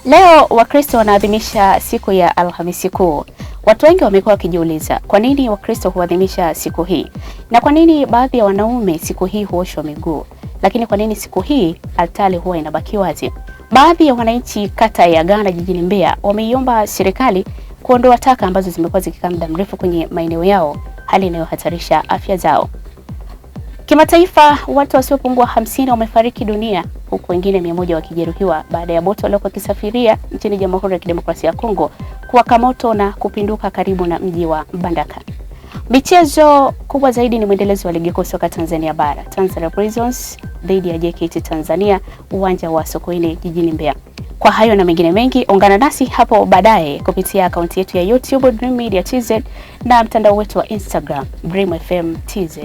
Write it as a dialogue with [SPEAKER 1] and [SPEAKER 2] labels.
[SPEAKER 1] Leo Wakristo wanaadhimisha siku ya Alhamisi Kuu. Watu wengi wamekuwa wakijiuliza kwa nini Wakristo huadhimisha siku hii, na kwa nini baadhi ya wanaume siku hii huoshwa miguu, lakini kwa nini siku hii altari huwa inabaki wazi? Baadhi ya wananchi kata ya Ghana jijini Mbeya wameiomba serikali kuondoa taka ambazo zimekuwa zikikaa muda mrefu kwenye maeneo yao, hali inayohatarisha afya zao. Kimataifa, watu wasiopungua 50 wamefariki dunia huku wengine 100 wakijeruhiwa baada ya boti waliokuwa wakisafiria nchini Jamhuri ya Kidemokrasia ya Kongo kuwaka moto na kupinduka karibu na mji wa Mbandaka. Michezo kubwa zaidi ni mwendelezo wa ligi kuu soka Tanzania bara, Tanzania Prisons dhidi ya JKT Tanzania, uwanja wa Sokoine jijini Mbeya. Kwa hayo na mengine mengi, ungana nasi hapo baadaye kupitia akaunti yetu ya YouTube Dream Media TZ na mtandao wetu wa Instagram Dream FM TZ.